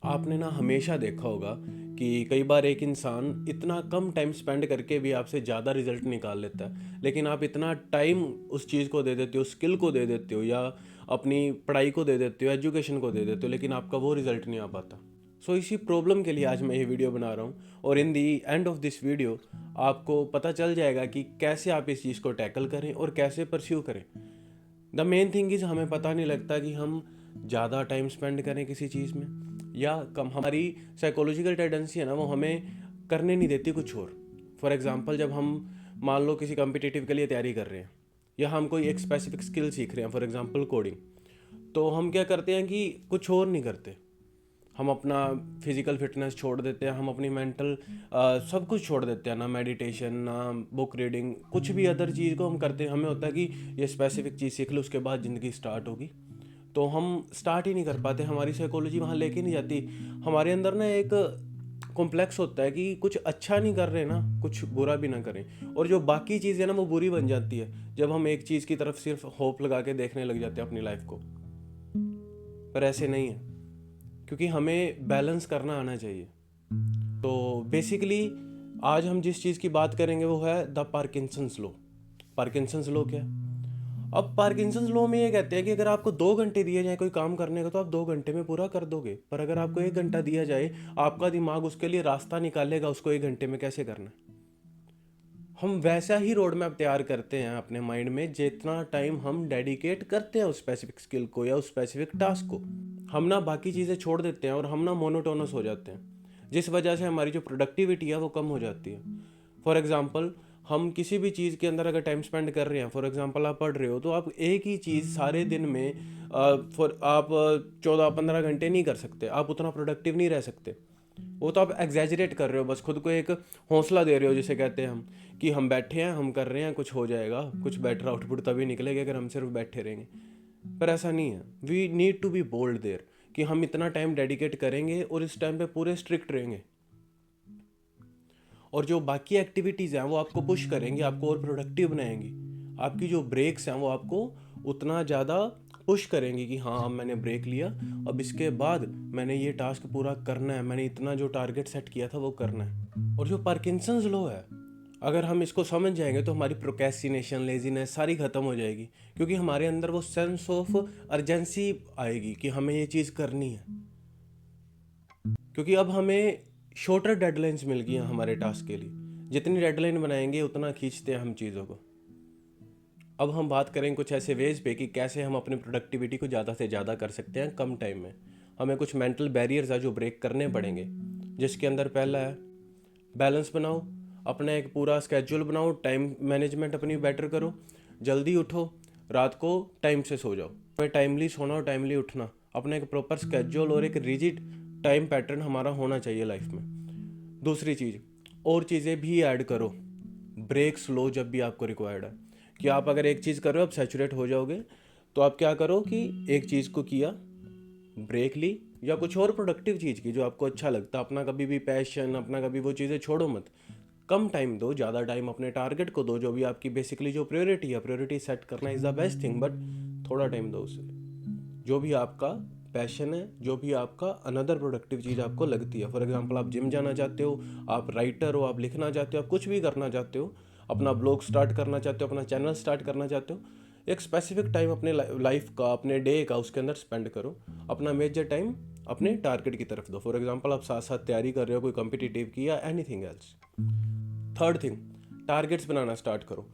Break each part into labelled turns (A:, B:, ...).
A: आपने ना हमेशा देखा होगा कि कई बार एक इंसान इतना कम टाइम स्पेंड करके भी आपसे ज़्यादा रिजल्ट निकाल लेता है, लेकिन आप इतना टाइम उस चीज़ को दे देते हो, स्किल को दे देते हो या अपनी पढ़ाई को दे देते हो, एजुकेशन को दे देते हो, लेकिन आपका वो रिजल्ट नहीं आ पाता। सो इसी प्रॉब्लम के लिए आज मैं ये वीडियो बना रहा हूँ, और इन दी एंड ऑफ दिस वीडियो आपको पता चल जाएगा कि कैसे आप इस चीज़ को टैकल करें और कैसे परस्यू करें। द मेन थिंग इज़ हमें पता नहीं लगता कि हम ज़्यादा टाइम स्पेंड करें किसी चीज़ में या कम। हमारी साइकोलॉजिकल टेंडेंसी है ना, वो हमें करने नहीं देती कुछ और। फॉर एग्जांपल, जब हम मान लो किसी कम्पिटिटिव के लिए तैयारी कर रहे हैं या हम कोई एक स्पेसिफिक स्किल सीख रहे हैं, फॉर एग्जांपल कोडिंग, तो हम क्या करते हैं कि कुछ और नहीं करते। हम अपना फिजिकल फिटनेस छोड़ देते हैं, हम अपनी मेंटल सब कुछ छोड़ देते हैं, ना मेडिटेशन ना बुक रीडिंग, कुछ भी अदर चीज़ को हम करते हैं। हमें होता है कि ये स्पेसिफिक चीज़ सीख लो, उसके बाद ज़िंदगी स्टार्ट होगी। तो हम स्टार्ट ही नहीं कर पाते, हमारी साइकोलॉजी वहाँ लेके नहीं जाती। हमारे अंदर ना एक कॉम्प्लेक्स होता है कि कुछ अच्छा नहीं कर रहे ना, कुछ बुरा भी ना करें, और जो बाकी चीज़ है ना वो बुरी बन जाती है जब हम एक चीज़ की तरफ सिर्फ होप लगा के देखने लग जाते हैं अपनी लाइफ को। पर ऐसे नहीं है, क्योंकि हमें बैलेंस करना आना चाहिए। तो बेसिकली आज हम जिस चीज़ की बात करेंगे वो है the Parkinson's law. Parkinson's law क्या है? अब पार्किंसंस लॉ में ये कहते हैं कि अगर आपको 2 घंटे दिए जाए कोई काम करने का, तो आप 2 घंटे में पूरा कर दोगे। पर अगर आपको 1 घंटा दिया जाए, आपका दिमाग उसके लिए रास्ता निकालेगा उसको 1 घंटे में कैसे करना है। हम वैसा ही रोड मैप तैयार करते हैं अपने माइंड में, जितना टाइम हम डेडिकेट करते हैं उस स्पेसिफिक स्किल को या उस स्पेसिफिक टास्क को। हम ना बाकी चीज़ें छोड़ देते हैं और हम ना मोनोटोनस हो जाते हैं, जिस वजह से हमारी जो प्रोडक्टिविटी है वो कम हो जाती है। फॉर एग्ज़ाम्पल, हम किसी भी चीज़ के अंदर अगर टाइम स्पेंड कर रहे हैं, फॉर एग्ज़ाम्पल आप पढ़ रहे हो, तो आप एक ही चीज़ सारे दिन में फॉर आप 14-15 घंटे नहीं कर सकते, आप उतना प्रोडक्टिव नहीं रह सकते। वो तो आप एग्जैजरेट कर रहे हो, बस खुद को एक हौसला दे रहे हो, जिसे कहते हैं हम, कि हम बैठे हैं, हम कर रहे हैं, कुछ हो जाएगा, कुछ बेटर आउटपुट तभी निकलेगा अगर हम सिर्फ बैठे रहेंगे। पर ऐसा नहीं है। We need to be bold there, कि हम इतना टाइम डेडिकेट करेंगे और इस टाइम पे पूरे स्ट्रिक्ट रहेंगे, और जो बाकी एक्टिविटीज़ हैं वो आपको पुश करेंगी, आपको और प्रोडक्टिव बनाएंगी। आपकी जो ब्रेक्स हैं वो आपको उतना ज़्यादा पुश करेंगी कि हाँ, अब मैंने ब्रेक लिया, अब इसके बाद मैंने ये टास्क पूरा करना है, मैंने इतना जो टारगेट सेट किया था वो करना है। और जो पार्किंसंस लॉ है, अगर हम इसको समझ जाएंगे तो हमारी प्रोक्रेस्टिनेशन, लेजीनेस सारी ख़त्म हो जाएगी, क्योंकि हमारे अंदर वो सेंस ऑफ अर्जेंसी आएगी कि हमें ये चीज़ करनी है। क्योंकि अब हमें शॉर्टर डेडलाइंस मिल गई हैं हमारे टास्क के लिए। जितनी डेडलाइन बनाएंगे उतना खींचते हैं हम चीज़ों को। अब हम बात करें कुछ ऐसे वेज पे कि कैसे हम अपनी प्रोडक्टिविटी को ज़्यादा से ज़्यादा कर सकते हैं कम टाइम में। हमें कुछ मेंटल बैरियर्स है जो ब्रेक करने पड़ेंगे, जिसके अंदर पहला है बैलेंस बनाओ। अपना एक पूरा स्केड्यूल बनाओ, टाइम मैनेजमेंट अपनी बेटर करो, जल्दी उठो, रात को टाइम से सो जाओ। हमें टाइमली सोना और टाइमली उठना, अपना एक प्रॉपर स्केड्यूल और एक रिजिड टाइम पैटर्न हमारा होना चाहिए लाइफ में। दूसरी चीज़, और चीज़ें भी ऐड करो, ब्रेक्स लो जब भी आपको रिक्वायर्ड है। कि आप अगर एक चीज़ कर रहे हो, आप सैचुरेट हो जाओगे, तो आप क्या करो कि एक चीज़ को किया, ब्रेक ली, या कुछ और प्रोडक्टिव चीज़ की जो आपको अच्छा लगता है। अपना कभी भी पैशन, अपना कभी वो चीज़ें छोड़ो मत। कम टाइम दो, ज़्यादा टाइम अपने टारगेट को दो, जो भी आपकी बेसिकली जो प्रायोरिटी है, प्रायोरिटी सेट करना is the best thing, but थोड़ा टाइम दो उसे। जो भी आपका पैशन है, जो भी आपका अनदर प्रोडक्टिव चीज़ आपको लगती है, फॉर एग्जांपल आप जिम जाना चाहते हो, आप राइटर हो, आप लिखना चाहते हो, आप कुछ भी करना चाहते हो, अपना ब्लॉग स्टार्ट करना चाहते हो, अपना चैनल स्टार्ट करना चाहते हो, एक स्पेसिफिक टाइम अपने लाइफ का, अपने डे का उसके अंदर स्पेंड करो। अपना मेजर टाइम अपने टारगेट की तरफ दो। फॉर एग्जांपल, आप साथ साथ तैयारी कर रहे हो कोई कम्पिटिटिव की या anything else. Third thing, targets बनाना स्टार्ट करो।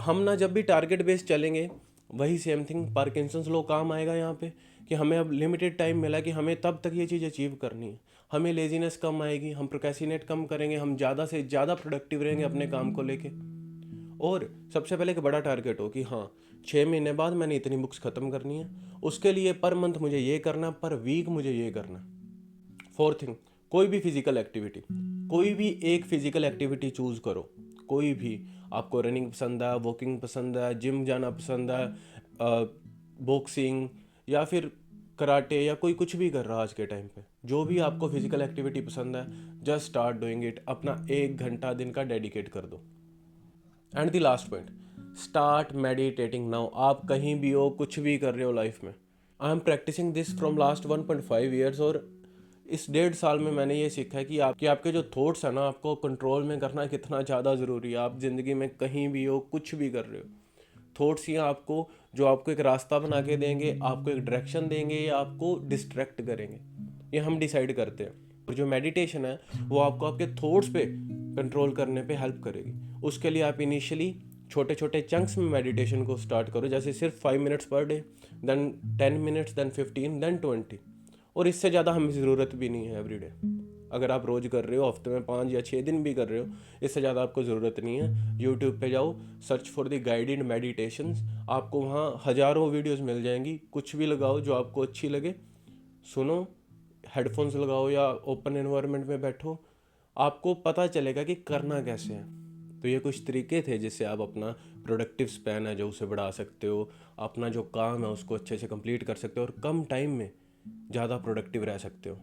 A: हम ना जब भी टारगेट बेस्ड चलेंगे, वही सेम थिंग पार्किंसंस लॉ काम आएगा यहाँ पे, कि हमें अब लिमिटेड टाइम मिला कि हमें तब तक ये चीज़ अचीव करनी है। हमें लेजीनेस कम आएगी, हम प्रोक्रेस्टिनेट कम करेंगे, हम ज़्यादा से ज़्यादा प्रोडक्टिव रहेंगे अपने काम को लेके। और सबसे पहले एक बड़ा टारगेट हो कि हाँ, 6 महीने बाद मैंने इतनी बुक्स ख़त्म करनी है, उसके लिए पर मंथ मुझे ये करना, पर वीक मुझे ये करना। फोर्थ थिंग, कोई भी फिजिकल एक्टिविटी, कोई भी एक फिजिकल एक्टिविटी चूज करो। कोई भी, आपको रनिंग पसंद है, वॉकिंग पसंद है, जिम जाना पसंद है, बॉक्सिंग या फिर कराटे, या कोई कुछ भी कर रहा है आज के टाइम पे, जो भी आपको फिजिकल एक्टिविटी पसंद है, जस्ट स्टार्ट डूइंग इट। अपना 1 घंटा दिन का डेडिकेट कर दो। And the last point, start meditating now. आप कहीं भी हो, कुछ भी कर रहे हो लाइफ में, I am practising this from last 1.5 years, और इस 1.5 साल में मैंने ये सीखा है कि आपके जो थॉट्स हैं ना, आपको कंट्रोल में करना कितना ज़्यादा ज़रूरी है। आप ज़िंदगी में कहीं भी हो, कुछ भी कर रहे हो, थॉट्स ही आपको जो आपको एक रास्ता बना के देंगे, आपको एक डायरेक्शन देंगे या आपको डिस्ट्रैक्ट करेंगे, ये हम डिसाइड करते हैं। और जो मेडिटेशन है वो आपको आपके थॉट्स पे कंट्रोल करने पे हेल्प करेगी। उसके लिए आप इनिशियली छोटे छोटे चंक्स में मेडिटेशन को स्टार्ट करो, जैसे सिर्फ 5 minutes per day, then 10 minutes, then 15, then 20। और इससे ज़्यादा हमें ज़रूरत भी नहीं है एवरीडे। अगर आप रोज़ कर रहे हो, हफ्ते में 5 या 6 दिन भी कर रहे हो, इससे ज़्यादा आपको ज़रूरत नहीं है। यूट्यूब पे जाओ, search for the guided meditations, आपको वहाँ हज़ारों वीडियोस मिल जाएंगी। कुछ भी लगाओ जो आपको अच्छी लगे, सुनो, हेडफोन्स लगाओ या ओपन एनवायरनमेंट में बैठो, आपको पता चलेगा कि करना कैसे है। तो ये कुछ तरीके थे जिससे आप अपना प्रोडक्टिव स्पैन है जो उसे बढ़ा सकते हो, अपना जो काम है उसको अच्छे से कंप्लीट कर सकते हो और कम टाइम में ज़्यादा प्रोडक्टिव रह सकते हो।